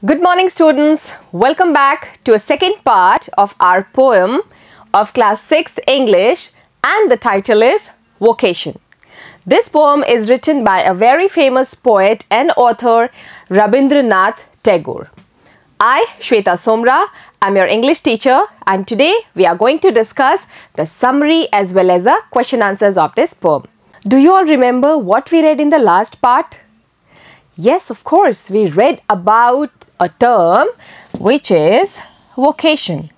Good morning, students. Welcome back to a second part of our poem of class 6th English, and the title is Vocation. This poem is written by a very famous poet and author, Rabindranath Tagore. I, Shweta Somra, am your English teacher, and today we are going to discuss the summary as well as the question answers of this poem. Do you all remember what we read in the last part? Yes, of course, we read about a term which is vocation.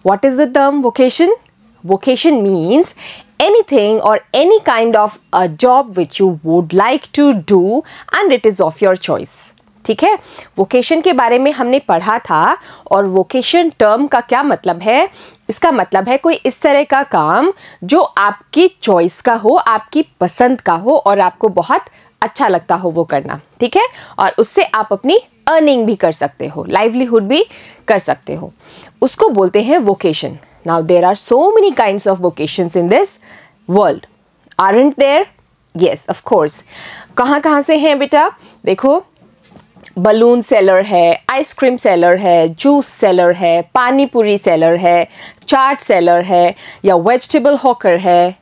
What is the term vocation? Vocation means anything or any kind of a job which you would like to do and it is of your choice. ठीक है, vocation के बारे में हमने पढ़ा था और vocation term का क्या मतलब है? इसका मतलब है कोई इस तरह का काम जो आपकी चॉइस का हो, आपकी पसंद का हो और आपको बहुत अच्छा लगता हो वो करना, ठीक है, और उससे आप अपनी अर्निंग भी कर सकते हो, लाइवलीहुड भी कर सकते हो, उसको बोलते हैं vocation. Now there are so many kinds of vocations in this world, aren't there? Yes, of course. कहाँ से हैं बेटा? देखो, बलून सेलर है, आइसक्रीम सेलर है, जूस सेलर है, पानी पूरी सेलर है, चाट सेलर है, या वेजिटेबल हॉकर है,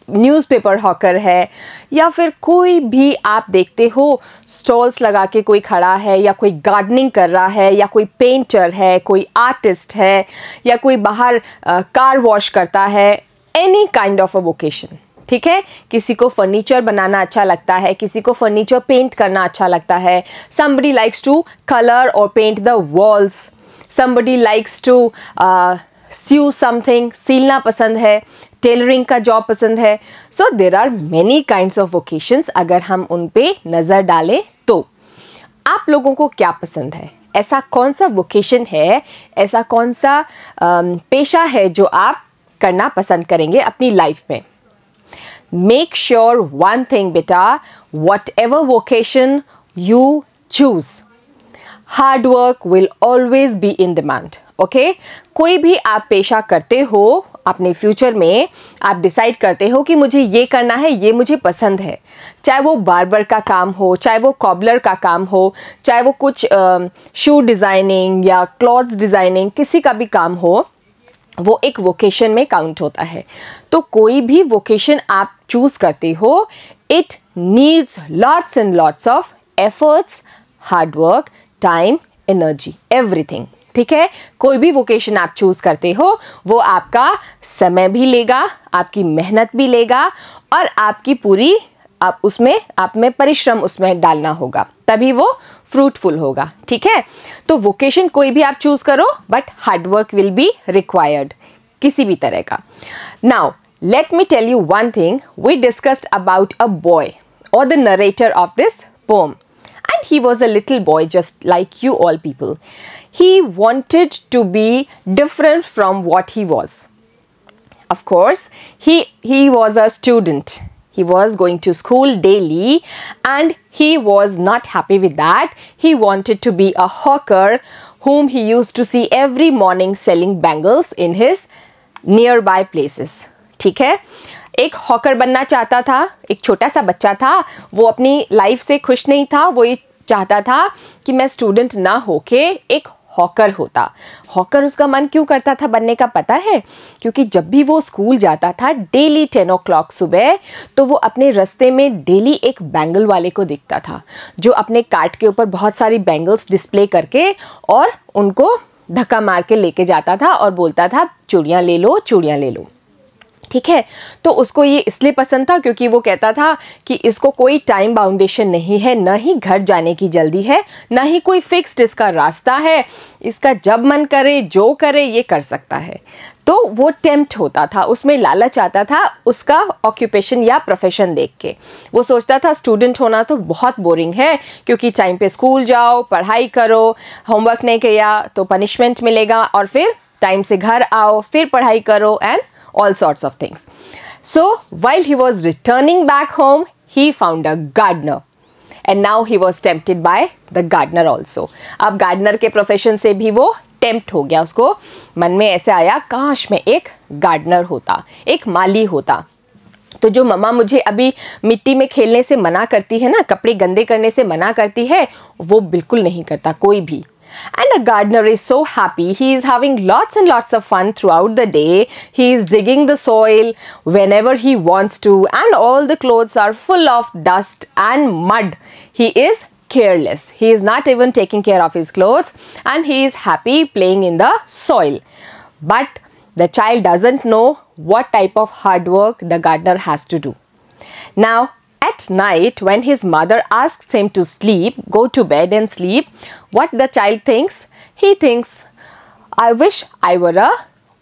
न्यूज़पेपर हॉकर है, या फिर कोई भी आप देखते हो स्टॉल्स लगा के कोई खड़ा है, या कोई गार्डनिंग कर रहा है, या कोई पेंटर है, कोई आर्टिस्ट है, या कोई बाहर कार वॉश करता है. Any kind of a vocation, ठीक है. किसी को फर्नीचर बनाना अच्छा लगता है, किसी को फर्नीचर पेंट करना अच्छा लगता है. somebody likes to color or paint the walls, somebody likes to sew something, सीलना पसंद है, टेलरिंग का जॉब पसंद है. So there are many kinds of vocations. अगर हम उन पे नज़र डालें तो आप लोगों को क्या पसंद है? ऐसा कौन सा वोकेशन है, ऐसा कौन सा पेशा है जो आप करना पसंद करेंगे अपनी लाइफ में? Make sure one thing beta, whatever vocation you choose, hard work will always be in demand. Okay? कोई भी आप पेशा करते हो अपने फ्यूचर में, आप डिसाइड करते हो कि मुझे ये करना है, ये मुझे पसंद है, चाहे वो बार्बर का काम हो, चाहे वो कॉबलर का काम हो, चाहे वो कुछ शू डिज़ाइनिंग या क्लॉथ्स डिज़ाइनिंग, किसी का भी काम हो, वो एक वोकेशन में काउंट होता है. तो कोई भी वोकेशन आप चूज़ करते हो, it needs lots and lots of efforts, hard work, time, energy, everything. ठीक है, कोई भी वोकेशन आप चूज़ करते हो वो आपका समय भी लेगा, आपकी मेहनत भी लेगा और आपकी पूरी आप में परिश्रम उसमें डालना होगा, तभी वो फ्रूटफुल होगा. ठीक है, तो वोकेशन कोई भी आप चूज़ करो but hard work will be required, किसी भी तरह का. Now let me tell you one thing. We discussed about a boy or the narrator of this poem, and he was a little boy just like you all people. He wanted to be different from what he was. Of course, he was a student. He was going to school daily and he was not happy with that. He wanted to be a hawker whom he used to see every morning selling bangles in his nearby places. ठीक है, एक hawker बनना चाहता था. एक छोटा सा बच्चा था, वो अपनी लाइफ से खुश नहीं था. वो ये चाहता था कि मैं स्टूडेंट ना होके एक हॉकर होता. हॉकर उसका मन क्यों करता था बनने का पता है? क्योंकि जब भी वो स्कूल जाता था डेली 10 o'clock सुबह, तो वो अपने रास्ते में डेली एक बैंगल वाले को दिखता था जो अपने कार्ट के ऊपर बहुत सारी बैंगल्स डिस्प्ले करके और उनको धक्का मार के लेके जाता था और बोलता था चूड़ियाँ ले लो, चूड़ियाँ ले लो. ठीक है, तो उसको ये इसलिए पसंद था क्योंकि वो कहता था कि इसको कोई टाइम बाउंडेशन नहीं है, ना ही घर जाने की जल्दी है, ना ही कोई फिक्स्ड इसका रास्ता है. इसका जब मन करे जो करे ये कर सकता है. तो वो टेम्प्ट होता था, उसमें लालच आता था उसका ऑक्यूपेशन या प्रोफेशन देख के. वो सोचता था स्टूडेंट होना तो बहुत बोरिंग है क्योंकि टाइम पे स्कूल जाओ, पढ़ाई करो, होमवर्क नहीं किया तो पनिशमेंट मिलेगा, और फिर टाइम से घर आओ, फिर पढ़ाई करो, and all sorts of things. So while he was returning back home, he found a gardener and now he was tempted by the gardener also. अब गार्डनर के प्रोफेशन से भी वो टेम्प्ट हो गया. उसको मन में ऐसे आया काश मैं एक गार्डनर होता, एक माली होता. तो जो मम्मा मुझे अभी मिट्टी में खेलने से मना करती है ना, कपड़े गंदे करने से मना करती है, वो बिल्कुल नहीं करता कोई भी. And a gardener is so happy. He is having lots and lots of fun throughout the day. He is digging the soil whenever he wants to, and all the clothes are full of dust and mud. He is careless. He is not even taking care of his clothes, and he is happy playing in the soil. But the child doesn't know what type of hard work the gardener has to do. Now, at night, when his mother asks him to sleep, go to bed and sleep, what the child thinks? He thinks, I wish I were a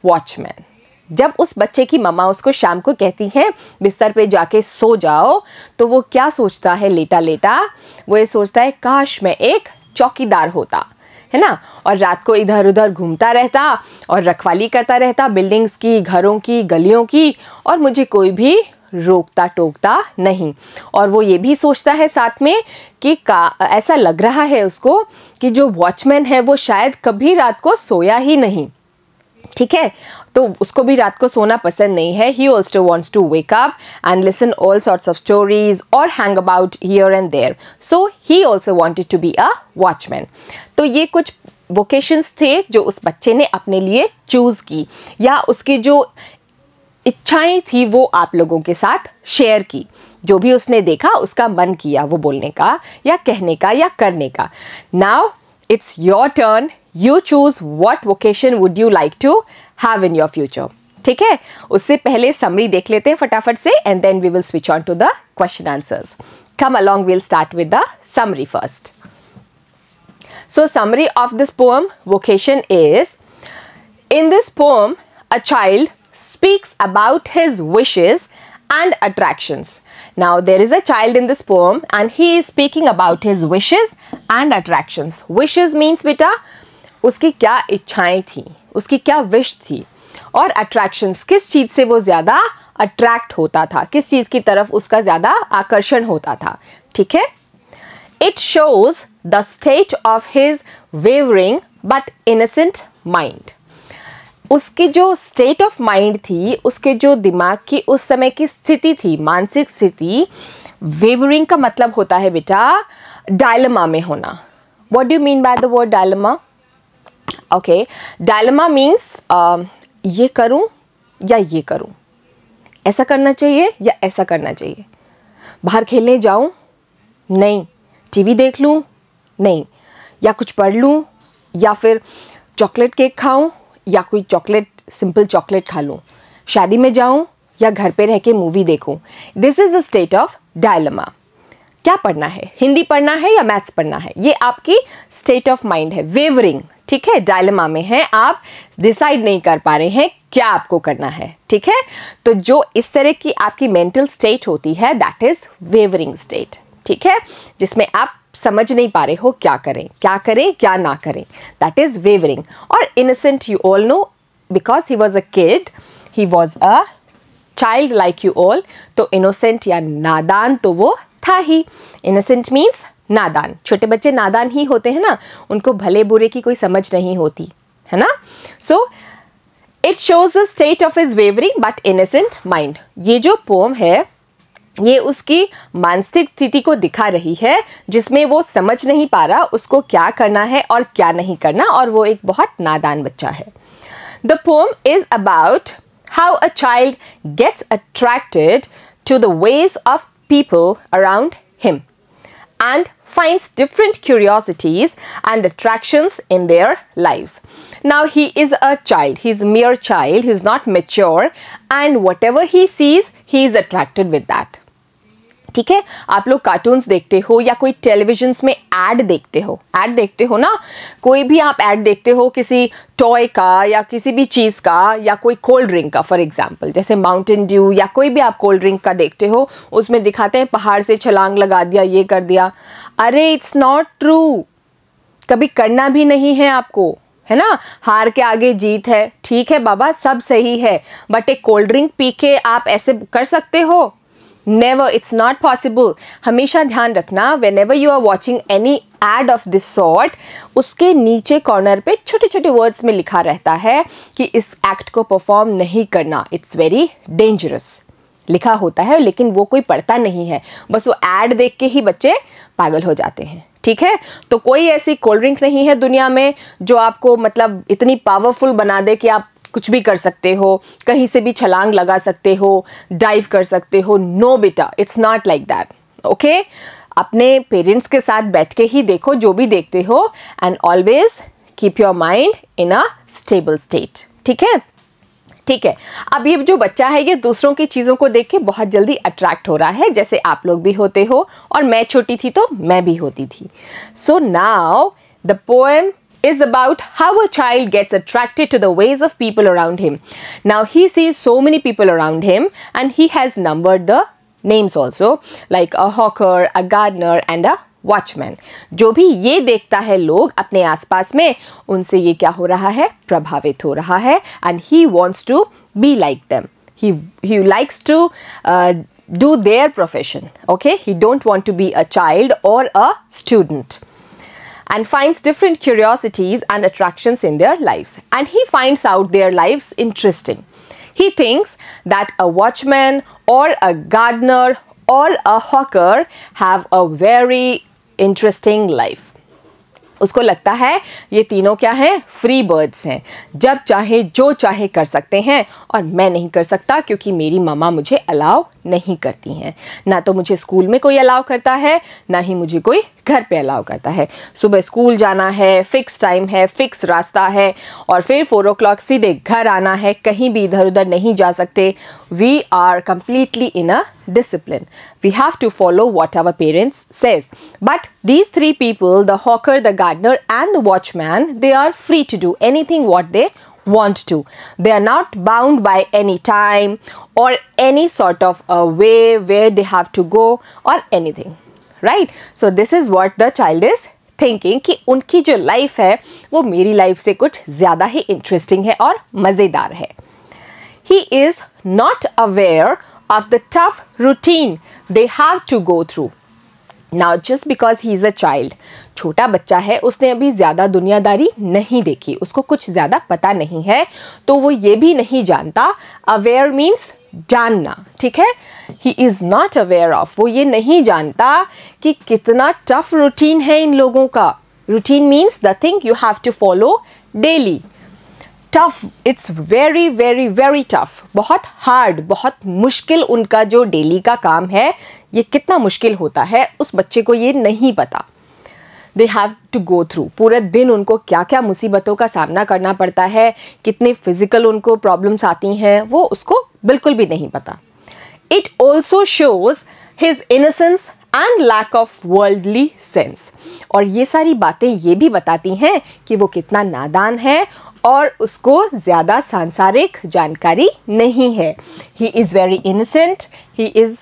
watchman. जब उस बच्चे की मम्मा उसको शाम को कहती है बिस्तर पे जाके सो जाओ, तो वो क्या सोचता है लेटा लेटा? वो ये सोचता है काश मैं एक चौकीदार होता, है ना, और रात को इधर उधर घूमता रहता और रखवाली करता रहता बिल्डिंग्स की, घरों की, गलियों की, और मुझे कोई भी रोकता टोकता नहीं. और वो ये भी सोचता है साथ में कि ऐसा लग रहा है उसको कि जो वॉचमैन है वो शायद कभी रात को सोया ही नहीं. ठीक है, तो उसको भी रात को सोना पसंद नहीं है. He also wants to wake up and listen all sorts of stories or hang about here and there. So he also wanted to be a watchman. तो ये कुछ vocations थे जो उस बच्चे ने अपने लिए चूज की, या उसकी जो इच्छाएं थी वो आप लोगों के साथ शेयर की. जो भी उसने देखा उसका मन किया वो बोलने का या कहने का या करने का. Now it's your turn. You choose what vocation would you like to have in your future. ठीक है, उससे पहले समरी देख लेते हैं फटाफट से, and then we will switch on to the question answers. Come along, we'll start with the summary first. So summary of this poem, vocation, is, in this poem a child speaks about his wishes and attractions. Now there is a child in this poem and he is speaking about his wishes and attractions. Wishes means बेटा उसकी क्या इच्छाएं थी, उसकी क्या wish थी, और attractions किस चीज़ से वो ज़्यादा अट्रैक्ट होता था, किस चीज़ की तरफ उसका ज़्यादा आकर्षण होता था. ठीक है. It shows the state of his wavering but innocent mind. उसकी जो स्टेट ऑफ माइंड थी, उसके जो दिमाग की उस समय की स्थिति थी, मानसिक स्थिति. वेवरिंग का मतलब होता है बेटा डायलेमा में होना. What do you mean by the word dilemma? Okay, dilemma means ये करूं या ये करूं, ऐसा करना चाहिए या ऐसा करना चाहिए, बाहर खेलने जाऊं, नहीं, टीवी देख लूं, नहीं, या कुछ पढ़ लूं, या फिर चॉकलेट केक खाऊं, या कोई सिंपल चॉकलेट खा लूं, शादी में जाऊं या घर पे रह के मूवी देखूं. This is the state of dilemma. क्या पढ़ना है, हिंदी पढ़ना है या मैथ्स पढ़ना है, ये आपकी स्टेट ऑफ माइंड है. वेवरिंग, ठीक है, डायलेमा में है, आप डिसाइड नहीं कर पा रहे हैं क्या आपको करना है. ठीक है, तो जो इस तरह की आपकी मेंटल स्टेट होती है दैट इज वेवरिंग स्टेट. ठीक है, जिसमें आप समझ नहीं पा रहे हो क्या करें क्या ना करें, दैट इज वेवरिंग. और innocent, you all no, because he was a kid, he was a child like you all. तो इनोसेंट या नादान तो वो था ही. इनोसेंट मीन्स नादान. छोटे बच्चे नादान ही होते हैं ना, उनको भले बुरे की कोई समझ नहीं होती है ना. So it shows the state of his wavering but innocent mind. ये जो पोम है ये उसकी मानसिक स्थिति को दिखा रही है जिसमें वो समझ नहीं पा रहा उसको क्या करना है और क्या नहीं करना, और वो एक बहुत नादान बच्चा है. The poem is about how a child gets attracted to the ways of people around him and finds different curiosities and attractions in their lives. Now he is a child, he is a mere child, he is not mature, and whatever he sees he is attracted with that. ठीक है, आप लोग cartoons देखते हो या कोई televisions में add देखते हो ना, कोई भी आप ऐड देखते हो किसी टॉय का या किसी भी चीज़ का या कोई कोल्ड ड्रिंक का, फॉर एग्जांपल जैसे माउंटेन ड्यू या कोई भी आप कोल्ड ड्रिंक का देखते हो, उसमें दिखाते हैं पहाड़ से छलांग लगा दिया, ये कर दिया. अरे इट्स नॉट ट्रू, कभी करना भी नहीं है आपको, है ना. हार के आगे जीत है, ठीक है बाबा, सब सही है, बट एक कोल्ड ड्रिंक पी के आप ऐसे कर सकते हो? Never, it's not possible. हमेशा ध्यान रखना, whenever you are watching any ad of this sort, उसके नीचे कॉर्नर पे छोटे छोटे वर्ड्स में लिखा रहता है कि इस एक्ट को परफॉर्म नहीं करना, इट्स वेरी डेंजरस. लिखा होता है, लेकिन वो कोई पढ़ता नहीं है, बस वो ऐड देख के ही बच्चे पागल हो जाते हैं। ठीक है, तो कोई ऐसी कोल्ड ड्रिंक नहीं है दुनिया में जो आपको मतलब इतनी पावरफुल बना दे कि आप कुछ भी कर सकते हो, कहीं से भी छलांग लगा सकते हो, डाइव कर सकते हो। नो बेटा, it's not like that. Okay, अपने पेरेंट्स के साथ बैठ के ही देखो जो भी देखते हो, and always keep your mind in a stable state. ठीक है, ठीक है। अब ये जो बच्चा है ये दूसरों की चीज़ों को देख के बहुत जल्दी अट्रैक्ट हो रहा है, जैसे आप लोग भी होते हो, और मैं छोटी थी तो मैं भी होती थी। So now the poem is about how a child gets attracted to the ways of people around him. Now he sees so many people around him and he has numbered the names also, like a hawker, a gardener and a watchman. जो भी ये देखता है लोग अपने आसपास में, उनसे ये क्या हो रहा है, प्रभावित हो रहा है, and he wants to be like them. He likes to do their profession. Okay, he don't want to be a child or a student, and finds different curiosities and attractions in their lives, and he finds out their lives interesting. He thinks that a watchman or a gardener or a hawker have a very interesting life. उसको लगता है ये तीनों क्या हैं, free birds हैं, जब चाहे जो चाहे कर सकते हैं, और मैं नहीं कर सकता क्योंकि मेरी मम्मा मुझे अलाउ नहीं करती हैं। ना तो मुझे स्कूल में कोई अलाउ करता है, ना ही मुझे कोई घर पे अलाउ करता है। सुबह स्कूल जाना है, फिक्स टाइम है, फिक्स रास्ता है, और फिर 4 o'clock सीधे घर आना है, कहीं भी इधर उधर नहीं जा सकते। We are completely in a discipline. We have to follow what our parents says. But these 3 people, the hawker, the gardener and the watchman, they are free to do anything what they want to. They are not bound by any time or any sort of a way where they have to go or anything. Right? So this is what the child is thinking कि उनकी जो life है वो मेरी life से कुछ ज़्यादा ही interesting है और मज़ेदार है। He is not aware of the tough routine they have to go through. Now just because he is a child, छोटा बच्चा है, उसने अभी ज़्यादा दुनियादारी नहीं देखी, उसको कुछ ज़्यादा पता नहीं है, तो वो ये भी नहीं जानता। Aware means जानना। ठीक है, he is not aware of, वो ये नहीं जानता कि कितना टफ रूटीन है इन लोगों का। Routine means the thing you have to follow daily. Tough, it's very very very tough, बहुत हार्ड, बहुत मुश्किल उनका जो डेली का काम है, ये कितना मुश्किल होता है उस बच्चे को ये नहीं पता। They have to go through, पूरे दिन उनको क्या क्या मुसीबतों का सामना करना पड़ता है, कितने फिजिकल उनको प्रॉब्लम्स आती हैं, वो उसको बिल्कुल भी नहीं पता। It also shows his innocence and lack of worldly sense, और ये सारी बातें ये भी बताती हैं कि वो कितना नादान है और उसको ज़्यादा सांसारिक जानकारी नहीं है। He is very innocent, he is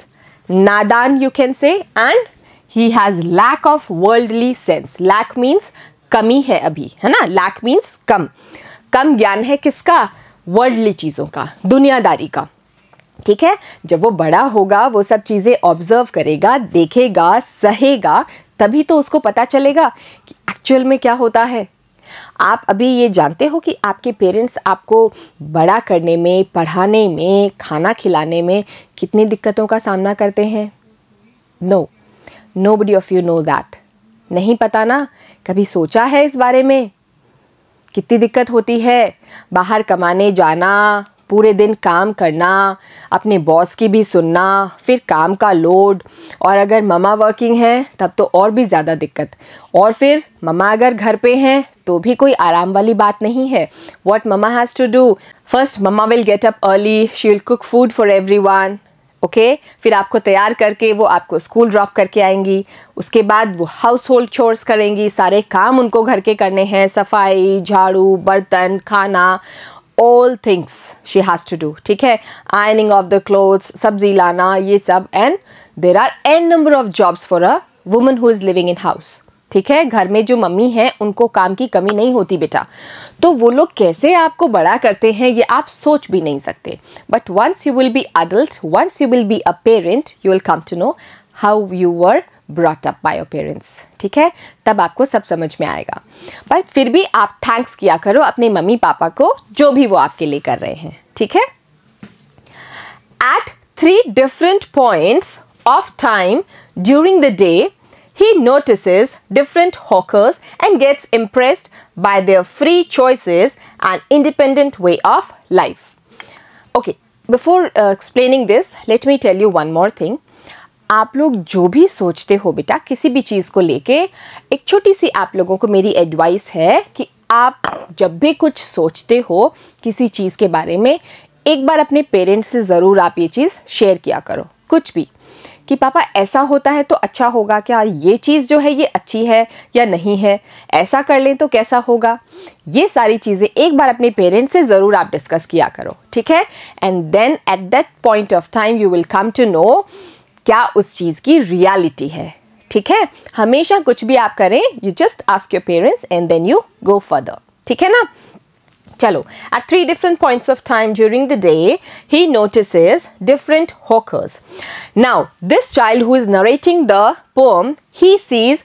नादान you can say, and he has lack of worldly sense. Lack means कमी है अभी, है ना, लैक मीन्स कम, कम ज्ञान है किसका, वर्ल्डली चीज़ों का, दुनियादारी का। ठीक है, जब वो बड़ा होगा वो सब चीज़ें ऑब्जर्व करेगा, देखेगा, सहेगा, तभी तो उसको पता चलेगा कि एक्चुअल में क्या होता है। आप अभी ये जानते हो कि आपके पेरेंट्स आपको बड़ा करने में, पढ़ाने में, खाना खिलाने में कितनी दिक्कतों का सामना करते हैं? No, nobody of you know that. नहीं पता ना, कभी सोचा है इस बारे में कितनी दिक्कत होती है? बाहर कमाने जाना, पूरे दिन काम करना, अपने बॉस की भी सुनना, फिर काम का लोड, और अगर मम्मा वर्किंग है तब तो और भी ज़्यादा दिक्कत, और फिर मम्मा अगर घर पे हैं तो भी कोई आराम वाली बात नहीं है। What mamma has to do, first mamma will get up early, she will cook food for everyone. Okay, फिर आपको तैयार करके वो आपको स्कूल ड्रॉप करके आएंगी, उसके बाद वो हाउस होल्ड चोर्स करेंगी, सारे काम उनको घर के करने हैं, सफाई, झाड़ू, बर्तन, खाना, all things she has to do। ठीक है, ironing of the clothes, सब्जी लाना, ये सब, and there are n number of jobs for a woman who is living in house। ठीक है, घर में जो मम्मी हैं उनको काम की कमी नहीं होती बेटा। तो वो लोग कैसे आपको बड़ा करते हैं ये आप सोच भी नहीं सकते। But once you will be adult, once you will be a parent, you will come to know how you were brought up by your parents. ठीक है, तब आपको सब समझ में आएगा। बट फिर भी आप थैंक्स किया करो अपने मम्मी पापा को, जो भी वो आपके लिए कर रहे हैं। ठीक है, eight 3 different points of time during the day, he notices different hawkers and gets impressed by their free choices and independent way of life. Okay, before explaining this, let me tell you one more thing. आप लोग जो भी सोचते हो बेटा किसी भी चीज़ को लेके, एक छोटी सी आप लोगों को मेरी एडवाइस है कि आप जब भी कुछ सोचते हो किसी चीज़ के बारे में, एक बार अपने पेरेंट्स से ज़रूर आप ये चीज़ शेयर किया करो, कुछ भी, कि पापा ऐसा होता है तो अच्छा होगा क्या, ये चीज़ जो है ये अच्छी है या नहीं है, ऐसा कर लें तो कैसा होगा। ये सारी चीज़ें एक बार अपने पेरेंट्स से ज़रूर आप डिस्कस किया करो, ठीक है। And then at that point of time you will come to know क्या उस चीज़ की रियलिटी है, ठीक है। हमेशा कुछ भी आप करें, you just ask your parents and then you go further, ठीक है ना। चलो, at 3 different points of time during the day, he notices different hawkers. Now, this child who is narrating the poem, he sees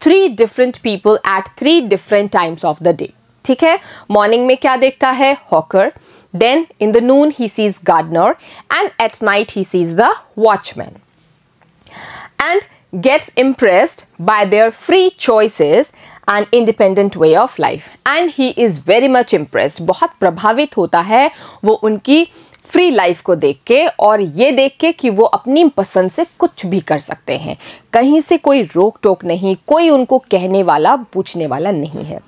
3 different people at 3 different times of the day. ठीक है, morning में क्या देखता है, hawker, then in the noon he sees gardener, and at night he sees the watchman. And gets impressed by their free choices and independent way of life. And he is very much impressed. बहुत प्रभावित होता है वो उनकी free life को देख के, और ये देख के कि वो अपनी पसंद से कुछ भी कर सकते हैं, कहीं से कोई रोक टोक नहीं, कोई उनको कहने वाला पूछने वाला नहीं है.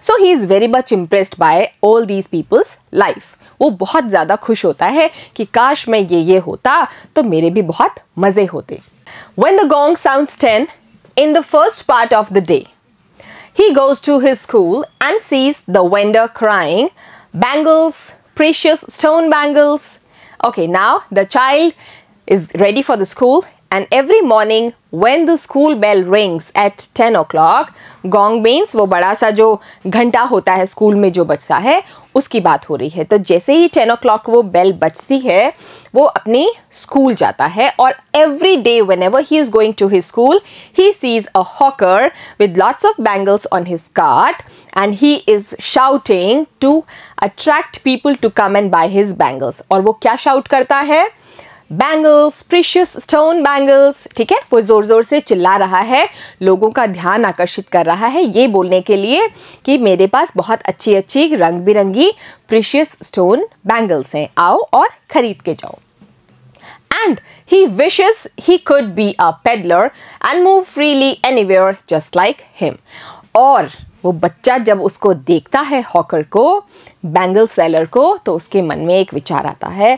So he is very much impressed by all these peoples life. वो बहुत ज़्यादा खुश होता है कि काश मैं ये होता तो मेरे भी बहुत मज़े होते. When the gong sounds 10 in the first part of the day, he goes to his school and sees the vendor crying, "Bangles, precious stone bangles." Okay, now the child is ready for the school, and every morning when the school bell rings at 10 o'clock, gong means वो बड़ा सा जो घंटा होता है school में जो बजता है, उसकी बात हो रही है. तो जैसे ही 10 o'clock वो बेल बजती है, वो अपनी स्कूल जाता है, और every day whenever he is going to his school, he sees a hawker with lots of bangles on his cart, and he is shouting to attract people to come and buy his bangles. और वो क्या shout करता है? Bangles, precious stone bangles. ठीक है, वो जोर जोर से चिल्ला रहा है, लोगों का ध्यान आकर्षित कर रहा है ये बोलने के लिए कि मेरे पास बहुत अच्छी अच्छी रंग बिरंगी प्रीशियस स्टोन बैंगल्स हैं, आओ और खरीद के जाओ. And he wishes he could be a peddler and move freely anywhere just like him. और वो बच्चा जब उसको देखता है हॉकर को, बैंगल सेलर को, तो उसके मन में एक विचार आता है,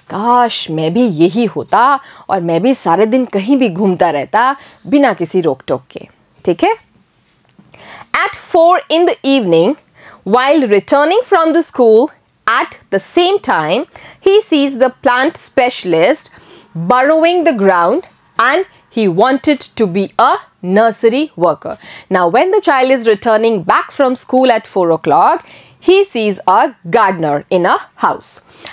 काश मैं भी यही होता और मैं भी सारे दिन कहीं भी घूमता रहता बिना किसी रोक टोक के. ठीक है. At 4 in the evening, while returning from the school, at the same time, he sees the plant specialist burrowing the ground, and he wanted to be a nursery worker. Now, when the child is returning back from school at 4 o'clock, he sees a gardener in a house,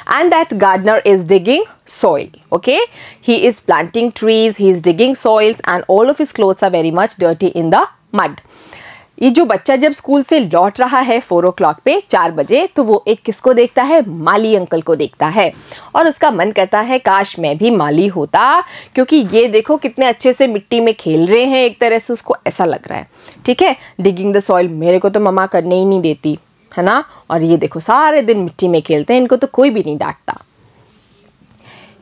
and that gardener is digging soil. Okay, he is planting trees, he is digging soils, and all of his clothes are very much dirty in the mud. ये जो बच्चा जब school से लौट रहा है 4 o'clock पे, 4 बजे, तो वो एक किसको देखता है? माली अंकल को देखता है, और उसका मन करता है काश मैं भी माली होता, क्योंकि ये देखो कितने अच्छे से मिट्टी में खेल रहे हैं, एक तरह से उसको ऐसा लग रहा है. ठीक है, डिगिंग द सॉइल मेरे को तो मम्मा करने ही नहीं देती है ना, और ये देखो सारे दिन मिट्टी में खेलते हैं, इनको तो कोई भी नहीं डांटता.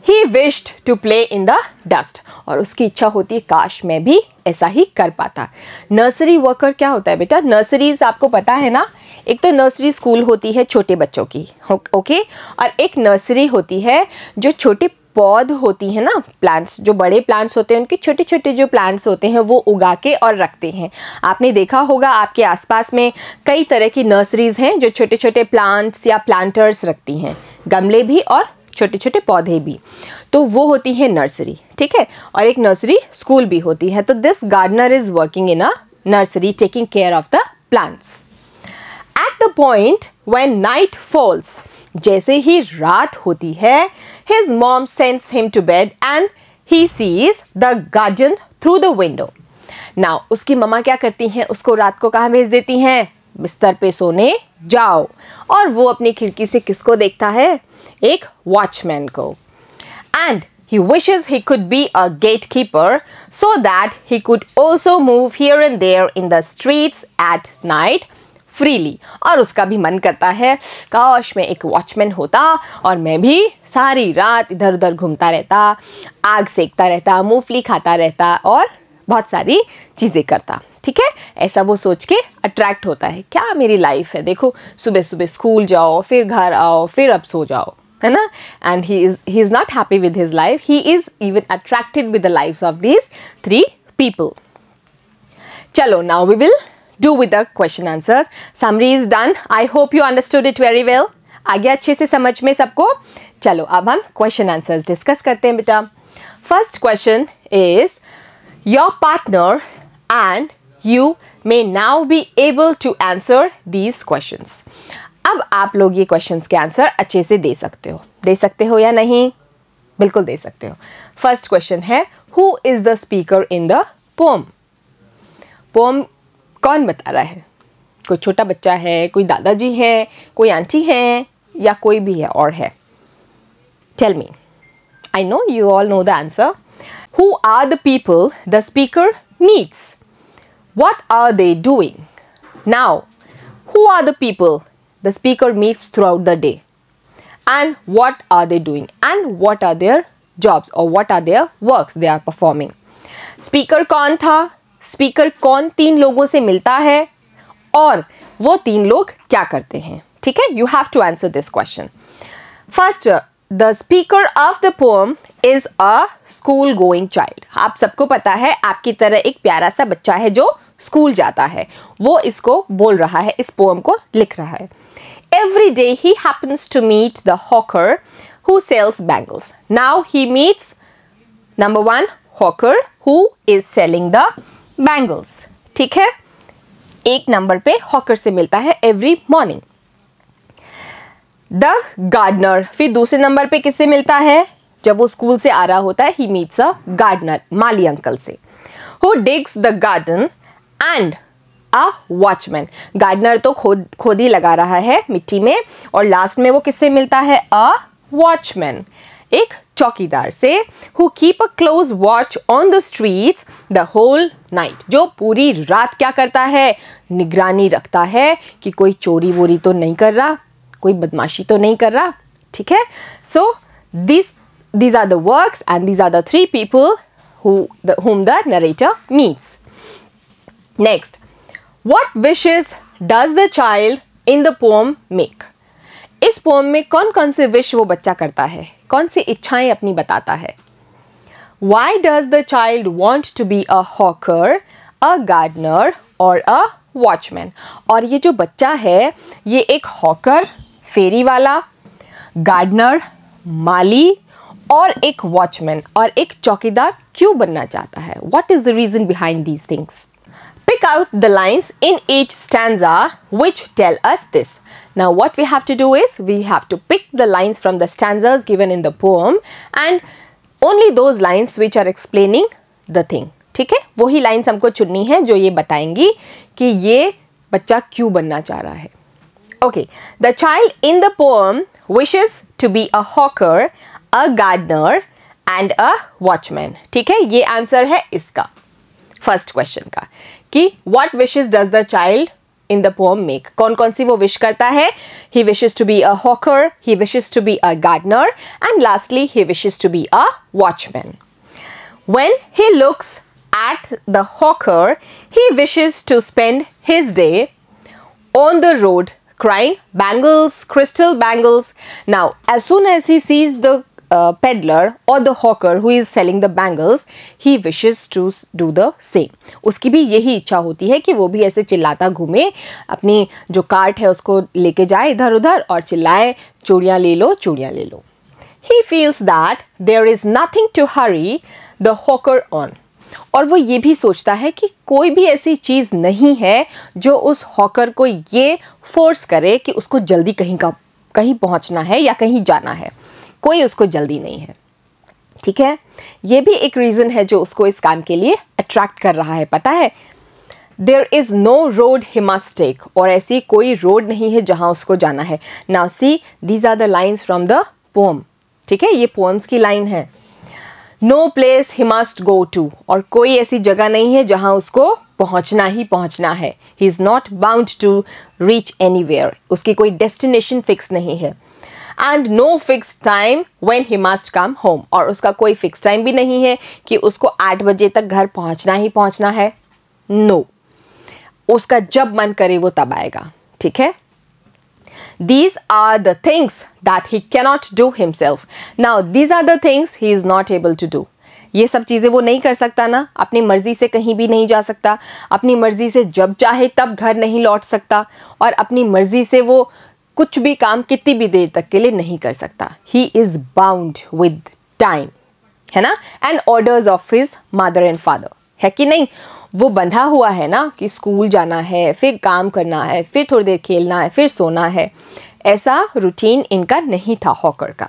He wished to play in the dust. और उसकी इच्छा होती है काश मैं भी ऐसा ही कर पाता. नर्सरी वर्कर क्या होता है बेटा? नर्सरीज आपको पता है ना, एक तो नर्सरी स्कूल होती है छोटे बच्चों की, ओके, और एक नर्सरी होती है जो छोटे पौध होती है ना, प्लांट्स, जो बड़े प्लांट्स होते हैं उनके छोटे छोटे जो प्लांट्स होते हैं वो उगा के और रखते हैं. आपने देखा होगा आपके आसपास में कई तरह की नर्सरीज हैं जो छोटे छोटे प्लांट्स या प्लांटर्स रखती हैं, गमले भी और छोटे छोटे पौधे भी, तो वो होती है नर्सरी. ठीक है, और एक नर्सरी स्कूल भी होती है. तो this gardener is working in a nursery taking care of the plants. At the point when night falls, जैसे ही रात होती है, his mom sends him to bed and he sees the garden through the window. Now उसकी mamma क्या करती हैं? उसको रात को कहाँ भेज देती हैं? बिस्तर पे सोने जाओ. और वो अपनी खिड़की से किसको देखता है? एक वॉचमैन को. And he wishes he could be a gatekeeper so that he could also move here and there in the streets at night freely. और उसका भी मन करता है काश मैं एक वॉचमैन होता और मैं भी सारी रात इधर उधर घूमता रहता, आग सेकता रहता, मूंगफली खाता रहता और बहुत सारी चीज़ें करता. ठीक है, ऐसा वो सोच के अट्रैक्ट होता है. क्या मेरी लाइफ है, देखो सुबह सुबह स्कूल जाओ, फिर घर आओ, फिर अब सो जाओ, है ना. And he is not happy with his life. He is even attracted with the lifes of these 3 people. चलो, now we will do with the question answers. Summary is done. I hope you understood it very well. आ गया अच्छे से समझ में सबको. चलो अब हम question answers डिस्कस करते हैं बेटा. First question is, your partner and you may now be able to answer these questions. अब आप लोग ये क्वेश्चंस के आंसर अच्छे से दे सकते हो या नहीं? बिल्कुल दे सकते हो. फर्स्ट क्वेश्चन है, who is the speaker in the poem? Poem कौन बता रहा है? कोई छोटा बच्चा है, कोई दादाजी है, कोई आंटी है, या कोई भी है और है? Tell me. I know you all know the answer. Who are the people the speaker meets? What are they doing? Now, who are the people the speaker meets throughout the day? And what are they doing? And what are their jobs or what are their works they are performing? Speaker कौन था? Speaker कौन 3 लोगों से मिलता है? और वो 3 लोग क्या करते हैं? ठीक है? You have to answer this question. First, the speaker of the poem is a school going child. आप सबको पता है, आपकी तरह एक प्यारा सा बच्चा है जो स्कूल जाता है, वो इसको बोल रहा है, इस पोएम को लिख रहा है. Every day he happens to meet the hawker who sells bangles. Now he meets number 1 hawker who is selling the bangles. ठीक है, एक नंबर पे हॉकर से मिलता है every morning. The gardener, फिर दूसरे नंबर पे किससे मिलता है? जब वो स्कूल से आ रहा होता है, he meets a gardener, माली अंकल से. Who digs the garden and a watchman. Gardener तो खोद ही लगा रहा है मिट्टी में, और लास्ट में वो किससे मिलता है? a watchman, एक चौकीदार से. who keep a close watch on the streets the whole night. जो पूरी रात क्या करता है? निगरानी रखता है कि कोई चोरी वोरी तो नहीं कर रहा, कोई बदमाशी तो नहीं कर रहा. ठीक है, so these are the works and these are the 3 people whom the narrator meets. Next, what wishes does the child in the poem make? इस पोम में कौन कौन से विश वो बच्चा करता है, कौन सी इच्छाएं अपनी बताता है? Why does the child want to be a hawker, a gardener or a watchman? और ये जो बच्चा है, ये एक हॉकर, फेरी वाला, गार्डनर, माली, और एक वॉचमैन और एक चौकीदार क्यों बनना चाहता है? What is the reason behind these things? Pick out the lines in each stanza which tell us this. Now what we have to do is we have to pick the lines from the stanzas given in the poem and only those lines which are explaining the thing. ठीक है, वही lines हमको चुननी है जो ये बताएंगी कि ये बच्चा क्यों बनना चाह रहा है. Okay, the child in the poem wishes to be a hawker, a gardener and a watchman. ठीक है, ये आंसर है इसका फर्स्ट क्वेश्चन का कि what wishes does the child in the poem make? कौन कौन सी वो विश करता है? He wishes to be a hawker, he wishes to be a gardener and lastly he wishes to be a watchman. When he looks at the hawker, he wishes to spend his day on the road crying bangles, crystal bangles. Now as soon as he sees the peddler or the hawker who is selling the bangles, he wishes to do the same. उसकी भी यही इच्छा होती है कि वो भी ऐसे चिल्लाता घूमे, अपनी जो कार्ट है उसको लेके जाए इधर उधर और चिल्लाए चूड़ियाँ ले लो, चूड़ियाँ ले लो. He feels that there is nothing to hurry the hawker on. और वो ये भी सोचता है कि कोई भी ऐसी चीज़ नहीं है जो उस हॉकर को ये फोर्स करे कि उसको जल्दी कहीं पहुंचना है या कहीं जाना है. कोई उसको जल्दी नहीं है. ठीक है, ये भी एक रीज़न है जो उसको इस काम के लिए अट्रैक्ट कर रहा है. पता है, there is no road he must take, और ऐसी कोई रोड नहीं है जहाँ उसको जाना है. Now see, these are the lines from the poem. ठीक है, ये पोएम्स की लाइन है. No place he must go to, और कोई ऐसी जगह नहीं है जहां उसको पहुंचना ही पहुंचना है. He is not bound to reach anywhere, उसकी कोई डेस्टिनेशन फिक्स नहीं है. And no fix time when he must come home, और उसका कोई फिक्स टाइम भी नहीं है कि उसको 8 बजे तक घर पहुंचना ही पहुंचना है. नो, उसका जब मन करे वो तब आएगा. ठीक है. These are the things that he cannot do himself. Now these are the things he is not able to do. ये सब चीज़ें वो नहीं कर सकता ना, अपनी मर्जी से कहीं भी नहीं जा सकता, अपनी मर्जी से जब चाहे तब घर नहीं लौट सकता, और अपनी मर्जी से वो कुछ भी काम कितनी भी देर तक के लिए नहीं कर सकता. He is bound with time, है ना, and orders of his mother and father, है कि नहीं. वो बंधा हुआ है ना कि स्कूल जाना है, फिर काम करना है, फिर थोड़ी देर खेलना है, फिर सोना है. ऐसा रूटीन इनका नहीं था हॉकर का.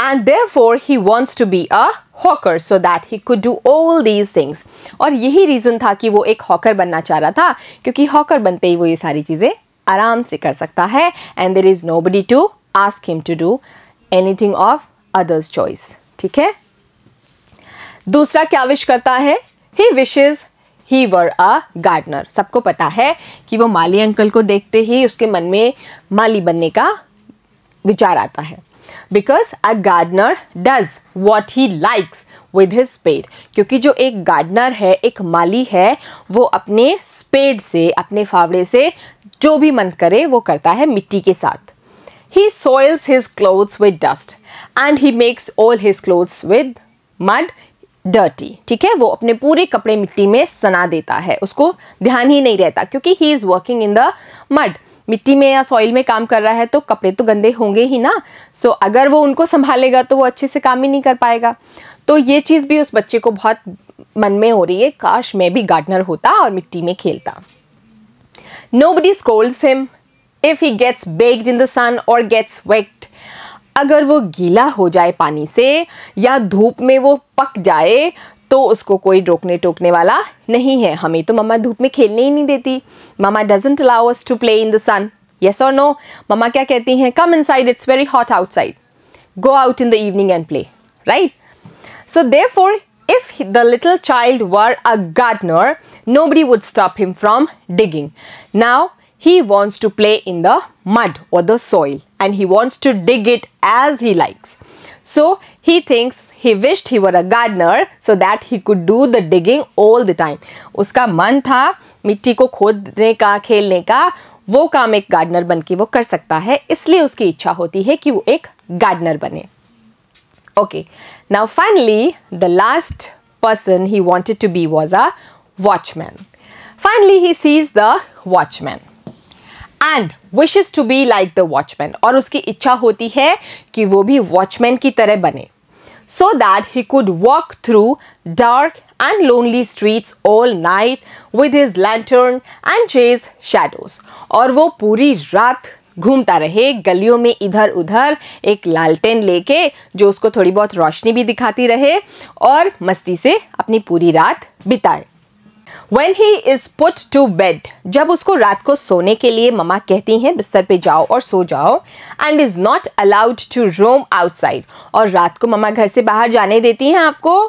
And therefore he wants to be a hawker so that he could do all these things. और यही रीज़न था कि वो एक हॉकर बनना चाह रहा था, क्योंकि हॉकर बनते ही वो ये सारी चीज़ें आराम से कर सकता है. And there is nobody to ask him to do anything of others choice. ठीक है. दूसरा क्या विश करता है? He wishes he were a gardener. सबको पता है कि वो माली अंकल को देखते ही उसके मन में माली बनने का विचार आता है. Because a gardener does what he likes with his spade. क्योंकि जो एक गार्डनर है, एक माली है, वो अपने स्पेड से, अपने फावड़े से जो भी मन करे वो करता है मिट्टी के साथ. He soils his clothes with dust and he makes all his clothes with mud dirty. ठीक है. वो अपने पूरे कपड़े मिट्टी में सना देता है, उसको ध्यान ही नहीं रहता, क्योंकि he is working in the mud. मिट्टी में या सॉइल में काम कर रहा है तो कपड़े तो गंदे होंगे ही ना. सो अगर वो उनको संभालेगा तो वो अच्छे से काम ही नहीं कर पाएगा. तो ये चीज़ भी उस बच्चे को बहुत मन में हो रही है, काश मैं भी गार्डनर होता और मिट्टी में खेलता. Nobody scolds him if he gets baked in the sun or gets wet. अगर वो गीला हो जाए पानी से या धूप में वो पक जाए तो उसको कोई रोकने टोकने वाला नहीं है. हमें तो मम्मा धूप में खेलने ही नहीं देती. Mamma doesn't allow us to play in the sun. Yes or no? Mamma क्या कहती हैं? Come inside, it's very hot outside, go out in the evening and play, right? So therefore if the little child were a gardener, nobody would stop him from digging. Now he wants to play in the mud or the soil and he wants to dig it as he likes. So he thinks he wished he were a gardener so that he could do the digging all the time. उसका मन था मिट्टी को खोदने का, खेलने का. वो काम एक गार्डनर बन के वो कर सकता है, इसलिए उसकी इच्छा होती है कि वो एक गार्डनर बने. Okay, now finally the last person he wanted to be was a watchman. Finally he sees the watchman and wishes to be like the watchman. और उसकी इच्छा होती है कि वो भी watchman की तरह बने, so that he could walk through dark and lonely streets all night with his lantern and chase shadows. और वो पूरी रात घूमता रहे गलियों में इधर उधर एक लालटेन लेके, जो उसको थोड़ी बहुत रोशनी भी दिखाती रहे, और मस्ती से अपनी पूरी रात बिताए. When he is put to bed, जब उसको रात को सोने के लिए मम्मा कहती हैं बिस्तर पे जाओ और सो जाओ, and is not allowed to roam outside, और रात को मम्मा घर से बाहर जाने देती हैं आपको?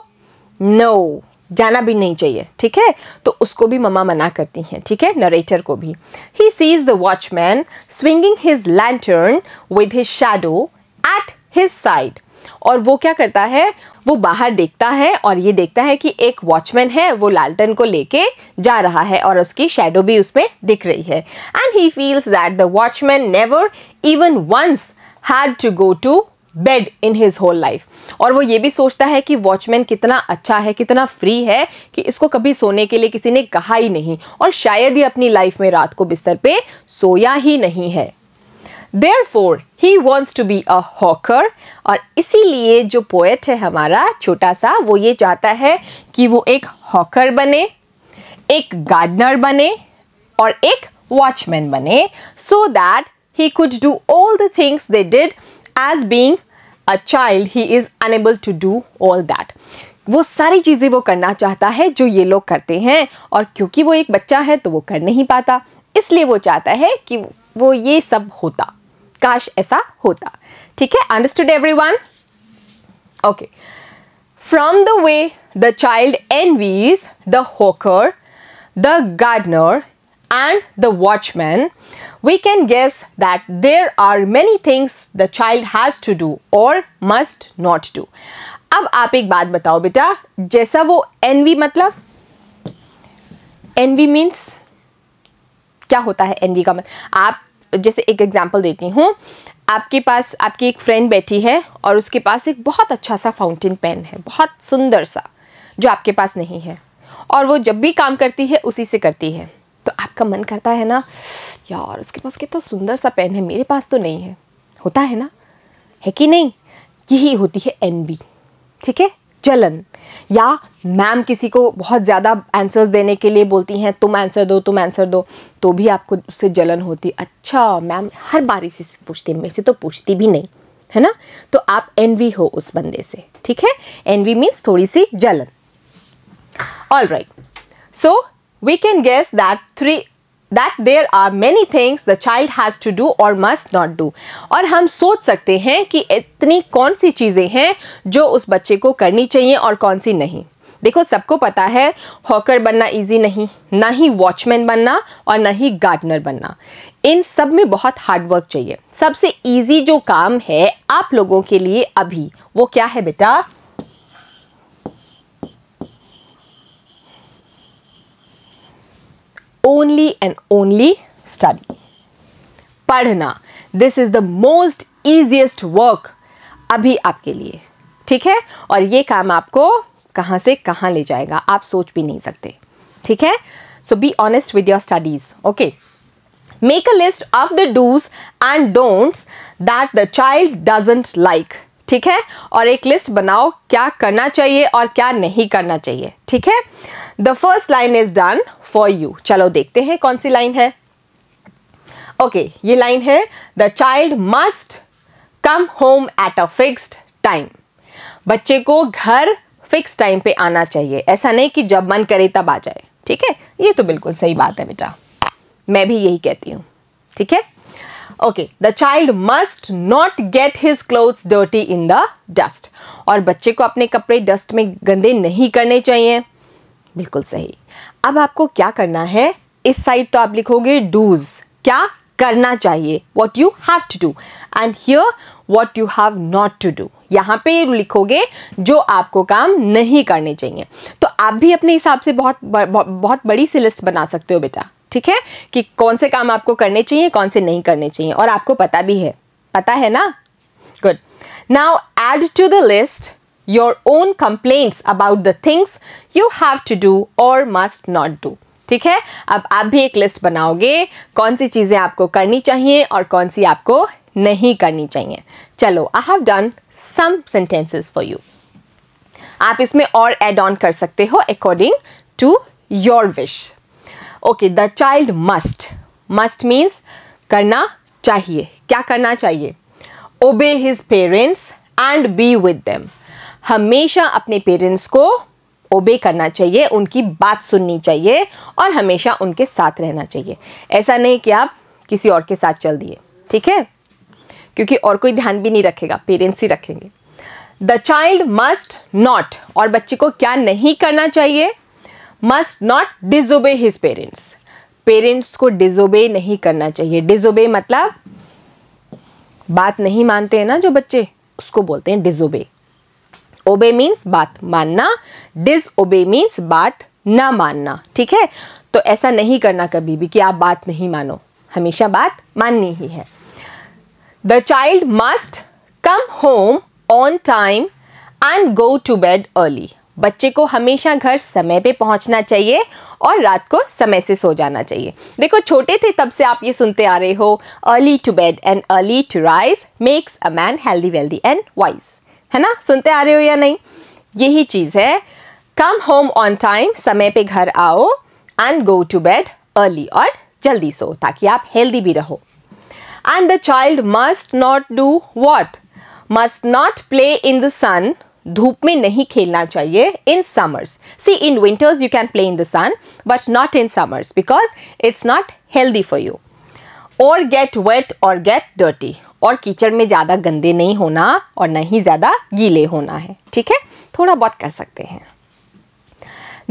No, जाना भी नहीं चाहिए. ठीक है. तो उसको भी मम्मा मना करती हैं. ठीक है. नरेटर को भी. He sees the watchman swinging his lantern with his shadow at his side. और वो क्या करता है? वो बाहर देखता है और ये देखता है कि एक वॉचमैन है, वो लालटेन को लेके जा रहा है और उसकी शैडो भी उसमें दिख रही है. And he feels that the watchman never even once had to go to bed in his whole life. और वो ये भी सोचता है कि वॉचमैन कितना अच्छा है, कितना फ्री है कि इसको कभी सोने के लिए किसी ने कहा ही नहीं, और शायद ही अपनी लाइफ में रात को बिस्तर पे सोया ही नहीं है. Therefore he wants to be a hawker. और इसीलिए जो पोएट है हमारा छोटा सा, वो ये चाहता है कि वो एक हॉकर बने, एक गार्डनर बने और एक वॉचमैन बने, so that he could do all the things they did. As being a child, he is unable to do all that. वो सारी चीज़ें वो करना चाहता है जो ये लोग करते हैं, और क्योंकि वो एक बच्चा है तो वो कर नहीं पाता, इसलिए वो चाहता है कि वो ये सब होता. काश ऐसा होता. ठीक है. Understood everyone? Okay. From the way the child envies the hawker, the gardener and the watchman, we can guess that there are many things the child has to do or must not do. अब आप एक बात बताओ बेटा, जैसा वो envy, मतलब envy means क्या होता है? envy का मतलब, आप जैसे एक एग्जांपल देती हूँ, आपके पास आपकी एक फ्रेंड बैठी है और उसके पास एक बहुत अच्छा सा फाउंटेन पेन है, बहुत सुंदर सा, जो आपके पास नहीं है, और वो जब भी काम करती है उसी से करती है, तो आपका मन करता है ना, यार उसके पास कितना सुंदर सा पेन है, मेरे पास तो नहीं है। होता है ना, है कि नहीं? यही होती है एनवी, ठीक है, जलन। या मैम किसी को बहुत ज़्यादा आंसर्स देने के लिए बोलती हैं, तुम आंसर दो, तुम आंसर दो, तो भी आपको उससे जलन होती, अच्छा मैम हर बारी से पूछती है, मेरे से तो पूछती भी नहीं, है ना? तो आप एनवी हो उस बंदे से, ठीक है? एनवी मीन्स थोड़ी सी जलन। All right, so we can guess that there are many things the child has to do or must not do, और हम सोच सकते हैं कि इतनी कौन सी चीज़ें हैं जो उस बच्चे को करनी चाहिए और कौन सी नहीं। देखो, सबको पता है हॉकर बनना इजी नहीं, ना ही वॉचमैन बनना और ना ही गार्डनर बनना, इन सब में बहुत हार्ड वर्क चाहिए। सबसे इजी जो काम है आप लोगों के लिए अभी, वो क्या है बेटा? only and only study, पढ़ना। This is the most easiest work अभी आपके लिए, ठीक है? और ये काम आपको कहाँ से कहाँ ले जाएगा आप सोच भी नहीं सकते, ठीक है? So be honest with your studies, okay? Make a list of the do's and don'ts that the child doesn't like, ठीक है? और एक लिस्ट बनाओ क्या करना चाहिए और क्या नहीं करना चाहिए, ठीक है? The first line is done for you. चलो देखते हैं कौन सी लाइन है। ओके, ये लाइन है, The child must come home at a fixed time. बच्चे को घर फिक्स टाइम पे आना चाहिए, ऐसा नहीं कि जब मन करे तब आ जाए, ठीक है? ये तो बिल्कुल सही बात है बेटा, मैं भी यही कहती हूँ, ठीक है? Okay, the child must not get his clothes dirty in the dust, और बच्चे को अपने कपड़े डस्ट में गंदे नहीं करने चाहिए, बिल्कुल सही। अब आपको क्या करना है, इस साइड तो आप लिखोगे डूज, क्या करना चाहिए, what you have to do, and here what you have not to do. यहाँ पे लिखोगे जो आपको काम नहीं करने चाहिए। तो आप भी अपने हिसाब से बहुत बड़ी सी लिस्ट बना सकते हो बेटा, ठीक है, कि कौन से काम आपको करने चाहिए, कौन से नहीं करने चाहिए, और आपको पता भी है, पता है ना? Good. Now add to the list your own complaints about the things you have to do or must not do, ठीक है? अब आप भी एक लिस्ट बनाओगे कौन सी चीज़ें आपको करनी चाहिए और कौन सी आपको नहीं करनी चाहिए। चलो, I have done some sentences for you. आप इसमें और add on कर सकते हो according to your wish. Okay, the child must means करना चाहिए। क्या करना चाहिए? Obey his parents and be with them. हमेशा अपने पेरेंट्स को ओबे करना चाहिए, उनकी बात सुननी चाहिए और हमेशा उनके साथ रहना चाहिए। ऐसा नहीं कि आप किसी और के साथ चल दिए, ठीक है? क्योंकि और कोई ध्यान भी नहीं रखेगा, पेरेंट्स ही रखेंगे। द चाइल्ड मस्ट नॉट, और बच्चे को क्या नहीं करना चाहिए? Must not disobey his parents, parents को डिसोबे नहीं करना चाहिए। डिसोबे मतलब बात नहीं मानते हैं ना जो बच्चे, उसको बोलते हैं डिसोबे। ओबे मीन्स बात मानना, डिसओबे मीन्स बात ना मानना, ठीक है? तो ऐसा नहीं करना कभी भी कि आप बात नहीं मानो, हमेशा बात माननी ही है। The child must come home on time and go to bed early, बच्चे को हमेशा घर समय पे पहुंचना चाहिए और रात को समय से सो जाना चाहिए। देखो, छोटे थे तब से आप ये सुनते आ रहे हो, early to bed and early to rise makes a man healthy wealthy and wise, है ना? सुनते आ रहे हो या नहीं? यही चीज़ है, कम होम ऑन टाइम, समय पे घर आओ, and go to bed early, और जल्दी सो ताकि आप हेल्दी भी रहो। And the child must not do what? Must not play in the sun, धूप में नहीं खेलना चाहिए। In summers, see in winters you can play in the sun but not in summers because it's not healthy for you. Or get wet or get dirty, और कीचड़ में ज़्यादा गंदे नहीं होना और न ही ज़्यादा गीले होना है, ठीक है, थोड़ा बहुत कर सकते हैं।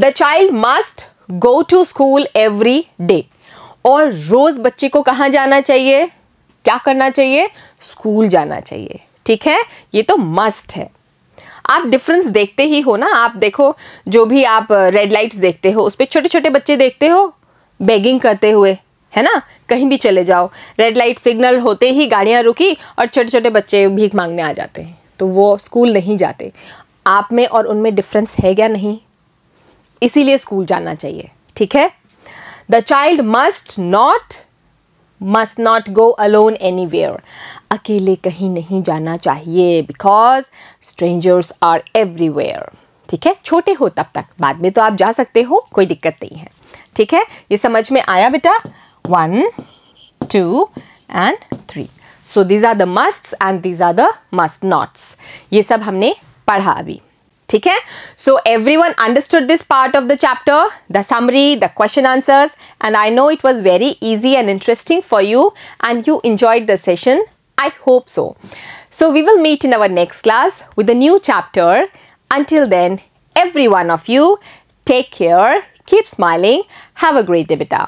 The child must go to school every day, और रोज़ बच्चे को कहाँ जाना चाहिए, क्या करना चाहिए, स्कूल जाना चाहिए, ठीक है, ये तो मस्ट है। आप डिफरेंस देखते ही हो ना, आप देखो जो भी आप रेड लाइट्स देखते हो उस पर छोटे छोटे बच्चे देखते हो बेगिंग करते हुए, है ना, कहीं भी चले जाओ रेड लाइट सिग्नल होते ही गाड़ियाँ रुकी और छोटे छोटे बच्चे भीख मांगने आ जाते हैं, तो वो स्कूल नहीं जाते। आप में और उनमें डिफरेंस है क्या, नहीं, इसीलिए स्कूल जाना चाहिए, ठीक है। The child must not go alone anywhere, अकेले कहीं नहीं जाना चाहिए, बिकॉज स्ट्रेंजर्स आर एवरीवेयर, ठीक है, छोटे हो तब तक, बाद में तो आप जा सकते हो, कोई दिक्कत नहीं है, ठीक है। ये समझ में आया बेटा, 1 2 and 3। So these are the musts and these are the must nots, ये सब हमने पढ़ा अभी, ठीक है। सो everyone understood this part of the chapter, the summary, the question answers, and I know it was very easy and interesting for you and you enjoyed the session. I hope so. So we will meet in our next class with a new chapter. Until then, every one of you, take care, keep smiling, have a great day beta.